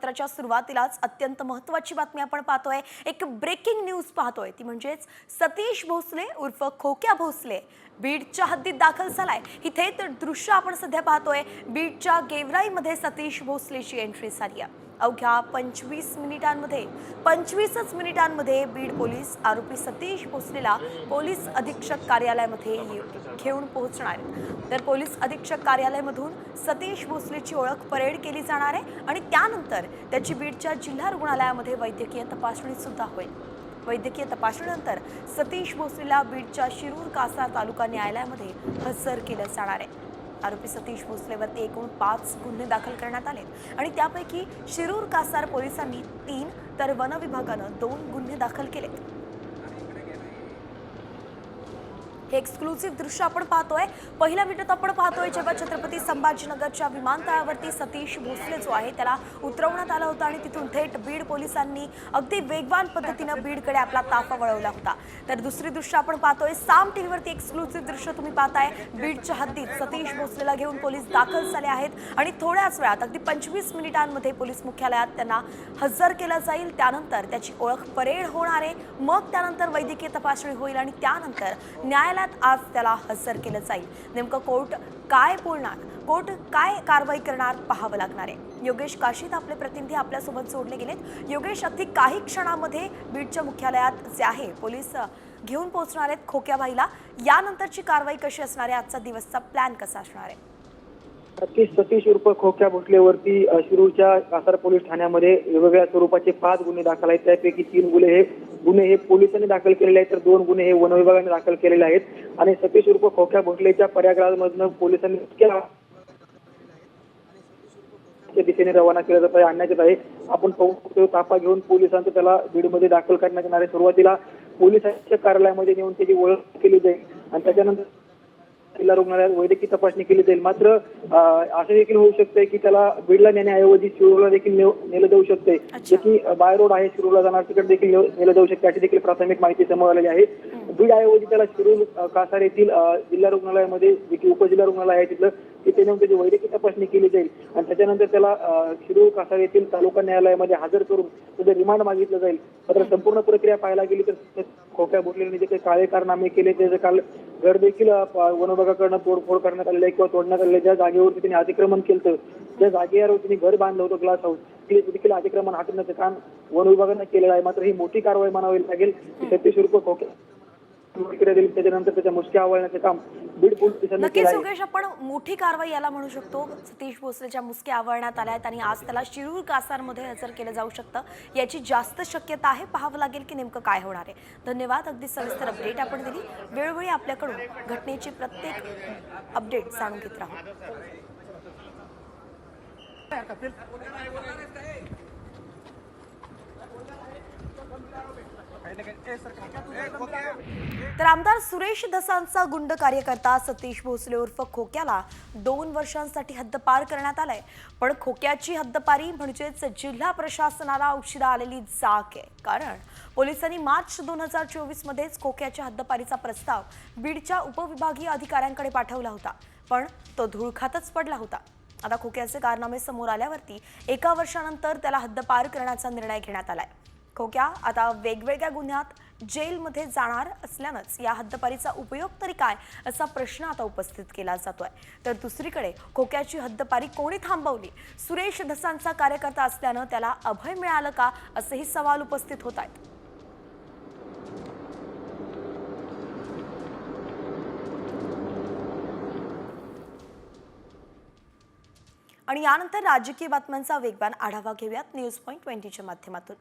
बातमीपत्राच्या सुरुवातीलाच अत्यंत महत्त्वाची बातमी आपण पाहतोय। एक ब्रेकिंग न्यूज पाहतोय, ती म्हणजेच सतीश भोसले उर्फ खोक्या भोसले बीडच्या हद्दीत दाखल झालाय। ही थेट दृश्य आपण सध्या पाहतोय। बीडच्या गेवराईमध्ये सतीश भोसलेची एंट्री झाली आहे। अवघ्या 25 मिनिटांमध्ये बीड पोलीस आरोपी सतीश भोसलेला पोलीस अधीक्षक कार्यालयामध्ये घेऊन पोहोचणार आहेत। तर पोलीस अधीक्षक कार्यालयामधून सतीश भोसलेची ओळख परेड केली जाणार आहे आणि त्यानंतर त्याची बीडच्या जिल्हा रुग्णालयामध्ये वैद्यकीय तपासणी सुद्धा होईल। वैद्यकीय तपासणीनंतर सतीश भोसलेला बीडच्या शिरूर कासार तालुका न्यायालयामध्ये हजर केलं जाणार आहे। आरोपी सतीश भोसलेवरती एकूण 5 गुन्हे दाखल करण्यात आले आणि त्यापैकी शिरूर कासार पोलिसांनी 3 तर वन विभागानं 2 गुन्हे दाखल केलेत। हे एक्सक्लुसिव्ह दृश्य आपण पाहतोय। पहिल्या व्हिडिओत आपण पाहतोय जेव्हा छत्रपती संभाजीनगरच्या विमानतळावरती सतीश भोसले जो आहे त्याला उतरवण्यात आला होता आणि तिथून थेट बीड पोलिसांनी अगदी वेगवान पद्धतीने बीडकडे आपला ताफा वळवला होता। तर दुसरी दृश्य आपण पाहतोय, साम टीव्हीवरती एक्सक्लुसिव्ह दृश्य तुम्ही पाहताय। बीडच्या हद्दीत सतीश भोसलेला घेऊन पोलीस दाखल झाले आहेत आणि थोड्याच वेळात अगदी 25 मिनिटांमध्ये पोलीस मुख्यालयात त्यांना हजर केलं जाईल। त्यानंतर त्याची ओळख परेड होणार आहे, मग त्यानंतर वैद्यकीय तपासणी होईल आणि त्यानंतर न्यायालयात आज त्याला हजर केलं जाईल। नेमकं कोर्ट काय बोलणार, कोर्ट काय कारवाई करणार पाहावं लागणार आहे। योगेश काशीद आपले प्रतिनिधी आपल्यासोबत जोडले गेलेत। योगेश, अगदी काही क्षणामध्ये बीडच्या मुख्यालयात जे आहे पोलीस घेऊन पोहोचणार आहेत खोक्या भाईला। यानंतरची कारवाई कशी असणार आहे, आजचा दिवसचा प्लॅन कसा असणार आहे? सतीश उर्फ खोक्या भोसलेवरती शिरूरच्या कासार पोलीस ठाण्यामध्ये वेगवेगळ्या स्वरूपाचे 5 गुन्हे दाखल आहेत। त्यापैकी 3 गुन्हे हे पोलिसांनी दाखल केलेले आहेत, तर 2 गुन्हे हे वन विभागाने दाखल केलेले आहेत। आणि सतीश उर्फ खोक्या भोसलेच्या पर्यागराजमधून पोलिसांनी दिशेने रवाना केलं जात आहे, आणण्यात येत आहे। आपण पाहू ताफा घेऊन पोलिसांचं त्याला बीडमध्ये दाखल करण्यात येणार आहे। सुरुवातीला पोलिसांच्या कार्यालयामध्ये नेऊन त्याची ओळख केली जाईल आणि त्याच्यानंतर जिल्हा रुग्णालयात वैद्यकीय तपासणी केली जाईल। मात्र असं देखील होऊ शकते की त्याला बीडला नेण्याऐवजी शिरूरला देखील नेलं जाऊ शकते, जे की बाय रोड आहे शिरूरला जाणार, तिकडे देखील नेलं जाऊ शकते अशी देखील प्राथमिक माहिती समोर आलेली आहे। बीड ऐवजी त्याला शिरूर कासार येथील जिल्हा रुग्णालयामध्ये जे की उपजिल्हा रुग्णालय आहे तिथलं तिथे नेऊन त्याची वैद्यकीय तपासणी केली जाईल आणि त्याच्यानंतर त्याला शिरूर कासार येथील तालुका न्यायालयामध्ये हजर करून त्याचं रिमांड मागितलं जाईल। मात्र संपूर्ण प्रक्रिया पाहायला गेली तर खोक्या भोसलेने जे काही काळे कारनामे केले त्याचं काल घर देखील वन विभागाकडनं तोडफोड करण्यात आलेलं आहे किंवा तोडण्यात आलेलं आहे। ज्या जागेवरती त्यांनी अतिक्रमण केलं, त्या जागेवर त्यांनी घर बांधलं होतं ग्लास हाऊस, ते देखील अतिक्रमण हटवण्याचं काम वन विभागानं केलेलं आहे। मात्र ही मोठी कारवाई म्हणावी लागेल। सतीश उर्फ खोक्या त्याच्यानंतर त्याच्या मुसक्या आवळण्याचं काम बीड पोलिसांनी केलं आहे। योगेश, आपण मोठी कारवाई याला म्हणू शकतो। सतीश भोसलेच्या मुसक्या आवळण्यात आल्या आहेत आणि आज त्याला शिरूर कासारमध्ये हजर केलं जाऊ शकतं, याची जास्त शक्यता आहे। पाहावं लागेल की नेमकं काय होणार आहे। धन्यवाद, अगदी सविस्तर अपडेट आपण दिली। वेळोवेळी आपल्याकडून घटनेची प्रत्येक अपडेट जाणून घेत राहू। तर आमदार सुरेश धसांचा गुंड कार्यकर्ता सतीश भोसले उर्फ खोक्याला 2 वर्षांसाठी हद्दपार करण्यात आलाय। पण खोक्याची हद्दपारी म्हणजेच जिल्हा प्रशासनाला उशिरा आलेली जाग आहे, कारण पोलिसांनी मार्च 2024 मध्येच खोक्याच्या हद्दपारीचा प्रस्ताव बीडच्या उपविभागीय अधिकाऱ्यांकडे पाठवला होता, पण तो धूळ खातच पडला होता। आता खोक्याचे कारनामे समोर आल्यावरती 1 वर्षानंतर त्याला हद्दपार करण्याचा निर्णय घेण्यात आलाय। खोक्या आता वेगवेगळ्या गुन्ह्यात जेलमध्ये जाणार असल्यानंच या हद्दपारीचा उपयोग तरी काय असा प्रश्न आता उपस्थित केला जातोय। तर दुसरीकडे खोक्याची हद्दपारी कोणी थांबवली? सुरेश धसांचा कार्यकर्ता असल्यानं त्याला अभय मिळालं का, असेही सवाल उपस्थित होत आहेत। आणि यानंतर राजकीय बातम्यांचा वेगवान आढावा घेऊयात न्यूज पॉइंट 20च्या माध्यमातून।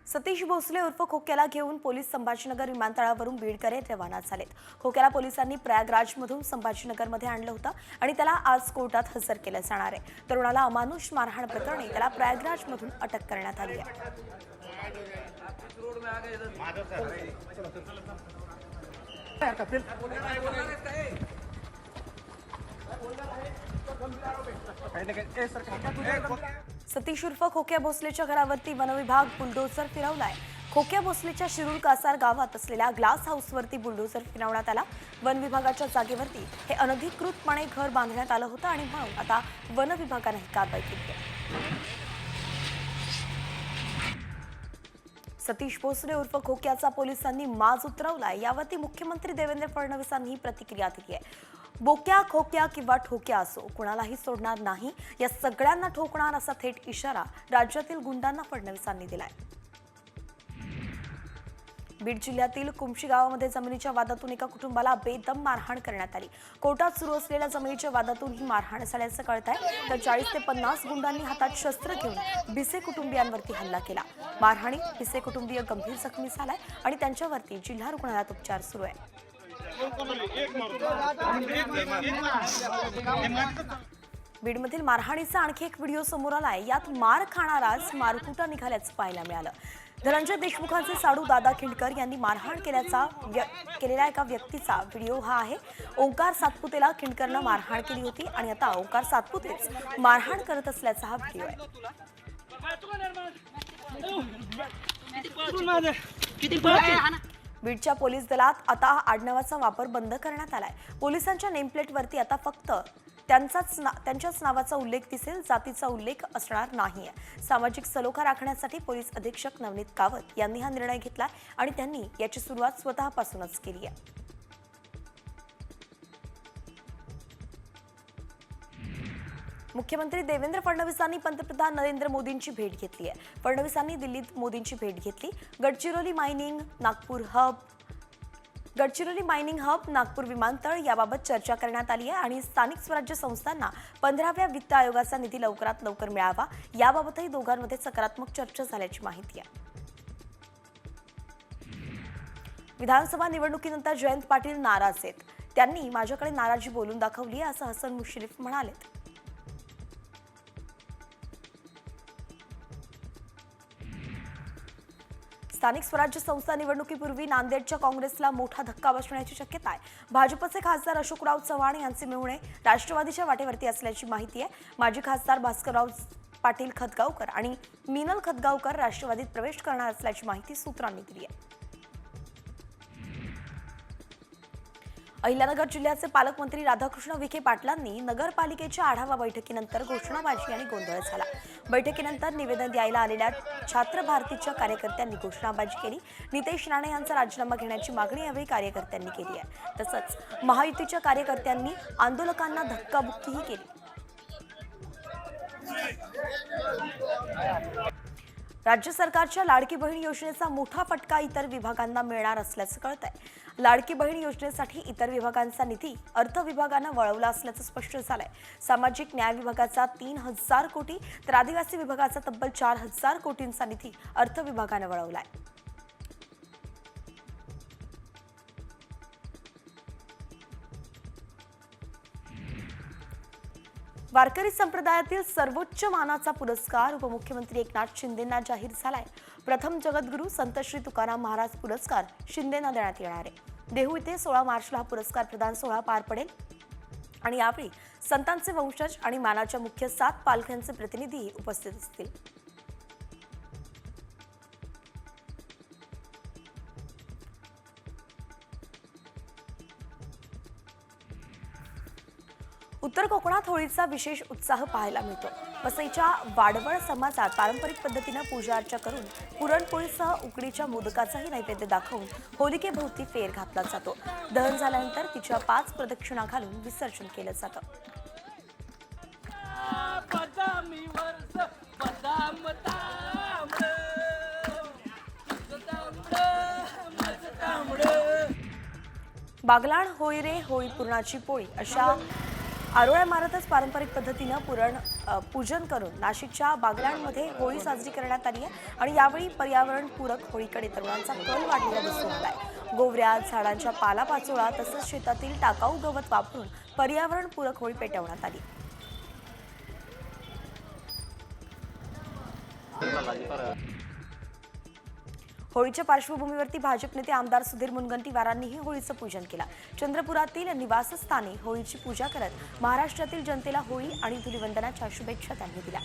सतीश भोसले उर्फ खोक्याला घेऊन पोलीस संभाजीनगर विमानतळावरून बीडकडे रवाना झालेत। खोक्याला पोलिसांनी प्रयागराजमधून संभाजीनगरमध्ये आणलं होतं आणि त्याला आज कोर्टात हजर केलं जाणार आहे। तरुणाला अमानुष मारहाण प्रकरणी त्याला प्रयागराजमधून अटक करण्यात आली आहे। सतीश उर्फ खोक्या भोसलेच्या घरावरती वनविभाग बुलडोझर फिरवलाय। खोक्या भोसलेच्या शिरूर कासार गावात असलेल्या ग्लास हाऊसवरती बुलडोझर फिरवण्यात आला। वन विभागाच्या जागेवरती हे अनधिकृतपणे घर बांधण्यात आलं होतं आणि म्हणून आता वन विभागाने ही कारवाई केली आहे। सतीश भोसले उर्फ खोक्याचा पोलिसांनी माज उतरवलाय, यावरती मुख्यमंत्री देवेंद्र फडणवीसांनी प्रतिक्रिया दिली आहे। बोक्या खोक्या किंवा ठोक्या असो, कुणालाही सोडणार नाही, या सगळ्यांना ठोकणार असा थेट इशारा राज्यातील गुंडांना फडणवीसांनी दिलाय। बीड जिल्ह्यातील कुमशी गावामध्ये जमिनीच्या वादातून एका कुटुंबाला बेदम मारहाण करण्यात आली। कोर्टात सुरू असलेल्या जमिनीच्या वादातून ही मारहाण झाल्याचं कळतंय। तर 40 ते 50 गुंडांनी हातात शस्त्र घेऊन भिसे कुटुंबियांवरती हल्ला केला। मारहाणीत भिसे कुटुंबीय गंभीर जखमी झालाय आणि त्यांच्यावरती जिल्हा रुग्णालयात उपचार सुरू आहे। बीडमधील मारहाणीचा आणखी एक व्हिडिओ समोर आलाय। यात मार खाणाराच मारकुटा निघाल्याचं पाहायला मिळालं। धनंजय देशमुखांचे साडू दादा खिंडकर यांनी मारहाण केलेल्या एका व्यक्तीचा व्हिडिओ हा आहे। ओंकार सातपुतेला खिंडकरनं मारहाण केली होती आणि आता ओंकार सातपुतेच मारहाण करत असल्याचा हा व्हिडिओ आहे। बीडच्या पोलीस दलात आता आडनावाचा वापर बंद करण्यात आलाय। पोलिसांच्या नेमप्लेटवरती आता फक्त त्यांच्याच नावाचा उल्लेख दिसेल, जातीचा उल्लेख असणार नाहीये। सामाजिक सलोखा राखण्यासाठी पोलीस अधीक्षक नवनीत कावत यांनी हा निर्णय घेतला आणि त्यांनी याची सुरुवात स्वतःपासूनच केली आहे। मुख्यमंत्री देवेंद्र फडणवीसांनी पंतप्रधान नरेंद्र मोदींची भेट घेतली आहे। फडणवीसांनी दिल्लीत मोदींची भेट घेतली। गडचिरोली मायनिंग, नागपूर विमानतळ याबाबत चर्चा करण्यात आली आहे आणि स्थानिक स्वराज्य संस्थांना 15व्या वित्त आयोगाचा निधी लवकरात लवकर मिळावा याबाबतही दोघांमध्ये सकारात्मक चर्चा झाल्याची माहिती आहे। विधानसभा निवडणुकीनंतर जयंत पाटील नाराज आहेत। त्यांनी माझ्याकडे नाराजी बोलून दाखवली असं हसन मुश्रीफ म्हणाले। स्थानिक स्वराज्य संस्था निवडणुकीपूर्वी नांदेडच्या काँग्रेसला मोठा धक्का बसण्याची शक्यता आहे। भाजपचे खासदार अशोकराव चव्हाण यांचे मेहुणे राष्ट्रवादीच्या वाटेवरती असल्याची माहिती आहे। माजी खासदार भास्करराव पाटील खतगावकर आणि मीनल खतगावकर राष्ट्रवादीत प्रवेश करणार असल्याची माहिती सूत्रांनी दिली आहे। अहिल्यानगर जिल्ह्याचे पालकमंत्री राधाकृष्ण विखे पाटलांनी नगरपालिकेच्या आढावा बैठकीनंतर घोषणाबाजी आणि गोंधळ झाला। बैठकीनंतर निवेदन द्यायला आलेल्या छात्र भारतीच्या कार्यकर्त्यांनी घोषणाबाजी केली। नितेश राणे यांचा राजीनामा घेण्याची मागणी यावेळी कार्यकर्त्यांनी केली आहे। तसंच महायुतीच्या कार्यकर्त्यांनी आंदोलकांना धक्काबुक्कीही केली। राज्य सरकारच्या लाडकी बहीण योजनेचा मोठा फटका इतर विभागांना मिळणार असल्याचं कळतंय। लाडकी बहीण योजनेसाठी इतर विभागांचा निधी अर्थ विभागानं वळवला असल्याचं स्पष्ट झालंय। सामाजिक न्याय विभागाचा 3000 कोटी तर आदिवासी विभागाचा तब्बल 4000 कोटींचा निधी अर्थ विभागानं वळवलाय। वारकरी संप्रदायातील सर्वोच्च मानाचा पुरस्कार उपमुख्यमंत्री एकनाथ शिंदेंना जाहीर झालाय। प्रथम जगद्गुरू संत श्री तुकाराम महाराज पुरस्कार शिंदेंना देण्यात येणार आहे। देहू इथे 16 मार्चला हा पुरस्कार प्रदान सोहळा पार पडेल आणि यावेळी संतांचे वंशज आणि मानाच्या मुख्य 7 पालख्यांचे प्रतिनिधी उपस्थित असतील। उत्तर कोकणात होळीचा विशेष उत्साह पाहायला मिळतो। वसईच्या वाडवळ समाजात पारंपरिक पद्धतीने पूजा अर्चा करून पुरणपोळीसह उकडीच्या मोदकाचाही नैवेद्य दाखवून होलिकेभोवती फेर घातला जातो। दहन झाल्यानंतर तिच्या 5 प्रदक्षिणा घालून विसर्जन केलं जातं। बागलाण होळी रे होळी पुरणाची पोळी अशा आरोळ्या मारतच पारंपरिक पद्धतीनं पूजन करून नाशिकच्या बागलाणमध्ये होळी साजरी करण्यात आली आहे आणि यावेळी पर्यावरणपूरक होळीकडे तरुणांचा कल वाढलेला दिसून आलाय। गोवऱ्या, झाडांच्या पालापाचोळा तसंच शेतातील टाकाऊ गवत वापरून पर्यावरणपूरक होळी पेटवण्यात आली। होळीच्या पार्श्वभूमीवरती भाजप नेते आमदार सुधीर मुनगंटीवारांनीही होळीचं पूजन केलं। चंद्रपुरातील निवासस्थानी होळीची पूजा करत महाराष्ट्रातील जनतेला होळी आणि धुलिवंदनाच्या शुभेच्छा त्यांनी दिल्या।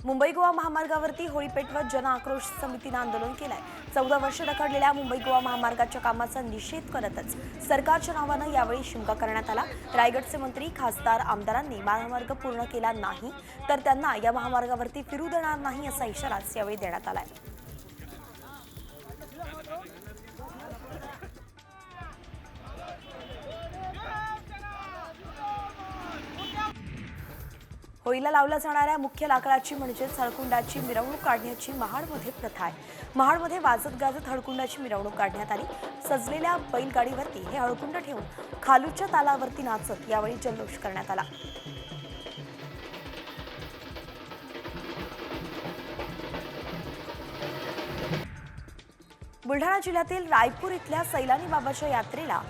मुंबई गोवा महामार्गावरती होळी पेटवत जन आक्रोश समितीनं आंदोलन केलंय. 14 वर्ष रखडलेल्या मुंबई गोवा महामार्गाच्या कामाचा निषेध करतच सरकारच्या नावानं यावेळी शिमगा करण्यात आला. रायगडचे मंत्री, खासदार, आमदारांनी महामार्ग पूर्ण केला नाही तर त्यांना या महामार्गावरती फिरू देणार नाही असा इशाराच यावेळी देण्यात आलाय. होळीला लावल्या जाणाऱ्या मुख्य लाकडाची म्हणजेच हळकुंडाची मिरवणूक काढण्याची महाडमध्ये प्रथा आहे. महाडमध्ये वाजत गाजत हळकुंडाची मिरवणूक काढण्यात आली. सजलेल्या बैलगाडीवरती हे हळकुंड ठेवून खालूच्या तालावरती नाचत यावेळी जल्लोष करण्यात आला. बुलढाणा जिल्ह्यातील रायपूर इथल्या सैलानी बाबाच्या यात्रेला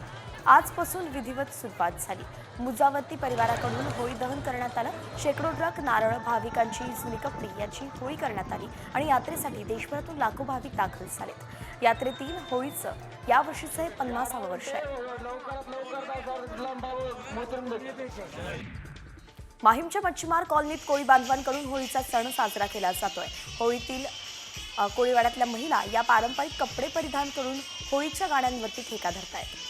आजपासून विधिवत सुरुवात झाली. मुजावती परिवाराकडून होळी दहन करण्यात आलं. शेकडो ट्रक, नारळ, भाविकांची जुनी कपडी याची होळी करण्यात आली आणि यात्रेसाठी देशभरातून लाखो भाविक दाखल झालेत. यात्रेतील होळीचं यावर्षीचं हे 50वं वर्ष आहे. माहीमच्या मच्छीमार कॉलनीत कोळी बांधवांकडून होळीचा सण साजरा केला जातोय. होळीतील कोळीवाड्यातल्या महिला या पारंपरिक कपडे परिधान करून होळीच्या गाण्यांवरती ठेका धरतायत.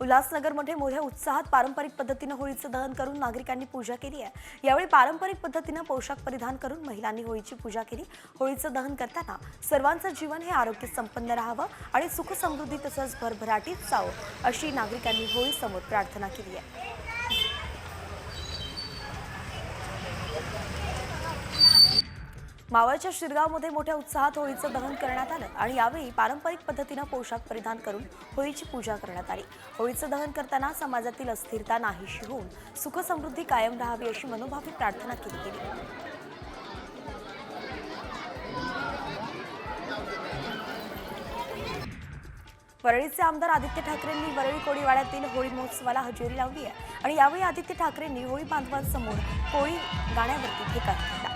उल्हासनगरमध्ये मोठ्या उत्साहात पारंपरिक पद्धतीनं होळीचं दहन करून नागरिकांनी पूजा केली आहे. यावेळी पारंपरिक पद्धतीनं पोशाख परिधान करून महिलांनी होळीची पूजा केली. होळीचं दहन करताना सर्वांचं जीवन हे आरोग्य संपन्न राहावं आणि सुख समृद्धी तसंच भरभराटीत जावं अशी नागरिकांनी होळीसमोर प्रार्थना केली आहे. मावळच्या शिरगावमध्ये मोठ्या उत्साहात होळीचं दहन करण्यात आलं आणि यावेळी पारंपरिक पद्धतीनं पोशाख परिधान करून होळीची पूजा करण्यात आली. होळीचं दहन करताना समाजातील अस्थिरता नाहीशी होऊन सुख समृद्धी कायम राहावी अशी मनोभावी प्रार्थना केली गेली. वरळीचे आमदार आदित्य ठाकरेंनी वरळी कोळीवाड्यातील होळी महोत्सवाला हजेरी लावली आहे आणि यावेळी आदित्य ठाकरेंनी होळी बांधवांसमोर कोळी गाण्यावरती ठेका धरला.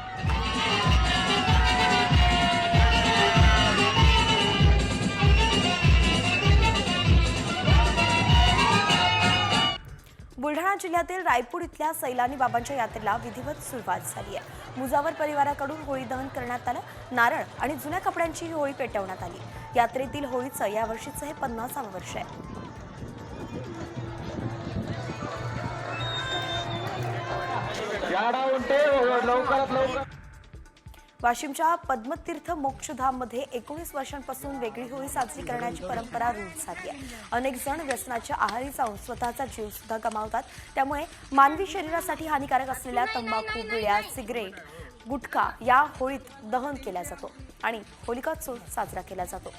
बुलढाणा जिल्ह्यातील रायपूर इथल्या सैलानी बाबांच्या यात्रेला विधिवत सुरुवात झाली आहे. मुजावर परिवाराकडून होळी दहन करण्यात आलं. नारळ आणि जुन्या कपड्यांची होळी पेटवण्यात आली. यात्रेतील होळीचं यावर्षीचं हे 50वं वर्ष आहे. वाशिमच्या पद्मतीर्थ मोक्षधाममध्ये 19 वर्षांपासून वेगळी होळी साजरी करण्याची परंपरा रूढ झाली आहे. अनेक जण व्यसनाच्या आहारी जाऊन स्वतःचा जीव सुद्धा गमावतात. त्यामुळे मानवी शरीरासाठी हानिकारक असलेल्या तंबाखू, बिड्या, सिगरेट, गुटखा या होळीत दहन केला जातो आणि होलिकात्सव साजरा केला जातो.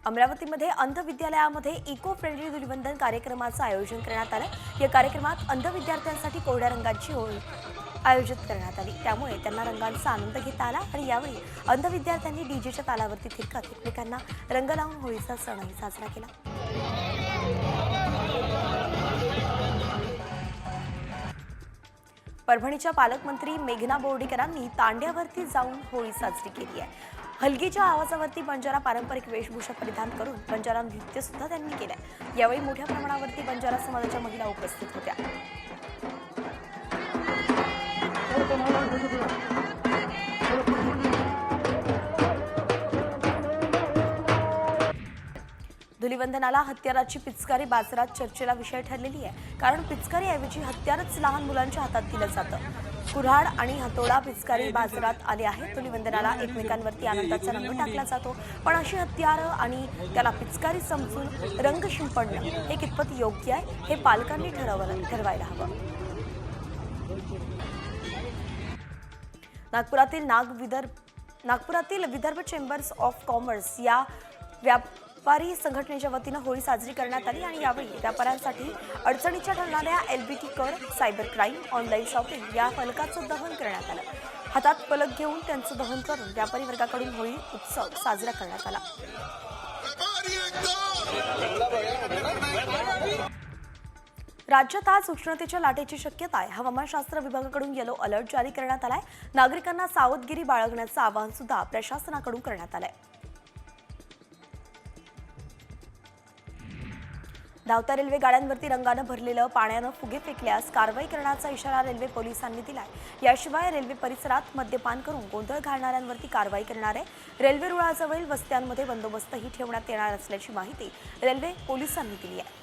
अमरावतीमध्ये अंध विद्यालयामध्ये इको फ्रेंडली धुलिवंदन कार्यक्रमाचं आयोजन करण्यात आलं. या कार्यक्रमात अंध विद्यार्थ्यांसाठी कोरड्या रंगाची होळी आयोजित करण्यात आली. त्यामुळे त्यांना रंगांचा आनंद घेता आला आणि यावेळी अंध विद्यार्थ्यांनी डीजेच्या तालावरती थिरकत एकमेकांना रंग लावून होळीचा सणही साजरा केला. परभणीच्या पालकमंत्री मेघना बोर्डीकरांनी तांड्यावरती जाऊन होळी साजरी केली आहे. हलगीच्या आवाजावरती बंजारा पारंपरिक वेशभूषा परिधान करून बंजारा नृत्य सुद्धा त्यांनी केलंय. यावेळी मोठ्या प्रमाणावरती बंजारा समाजाच्या महिला उपस्थित होत्या. धुलिवंदनाला हत्याराची पिचकारी बाजारात चर्चेला विषय ठरलेली आहे. कारण पिचकारीऐवजी हत्यारच लहान मुलांच्या हातात दिलं जातं. कुऱ्हाड आणि हातोडा पिचकारी बाजारात आले आहेत. धुलिवंदनाला एकमेकांवरती आनंदाचा रंग टाकला जातो. पण अशी हत्यारं आणि त्याला पिचकारी समजून रंग शिंपडणं हे कितपत योग्य आहे हे पालकांनी ठरवायला हवं. नागपुरातील विदर्भ चेंबर्स ऑफ कॉमर्स या व्यापारी संघटनेच्या वतीनं होळी साजरी करण्यात आली आणि यावेळी व्यापाऱ्यांसाठी अडचणीच्या ठरणाऱ्या LBT कर, सायबर क्राईम, ऑनलाईन शॉपिंग या फलकाचं दहन करण्यात आलं. हातात फलक घेऊन त्यांचं दहन करून व्यापारी वर्गाकडून होळी उत्सव साजरा करण्यात आला. राज्यात आज उष्णतेच्या लाटेची शक्यता आहे. हवामानशास्त्र विभागाकडून येलो अलर्ट जारी करण्यात आलाय. नागरिकांना सावधगिरी बाळगण्याचं आवाहन सुद्धा प्रशासनाकडून करण्यात आलंय. धावत्या रेल्वे गाड्यांवरती रंगानं भरलेलं पाण्यानं फुगे फेकल्यास कारवाई करण्याचा इशारा रेल्वे पोलिसांनी दिलाय. याशिवाय रेल्वे परिसरात मद्यपान करून गोंधळ घालणाऱ्यांवरती कारवाई करणार आहे. रेल्वे रुळाजवळील वस्त्यांमध्ये बंदोबस्तही ठेवण्यात येणार असल्याची माहिती रेल्वे पोलिसांनी दिली आहे.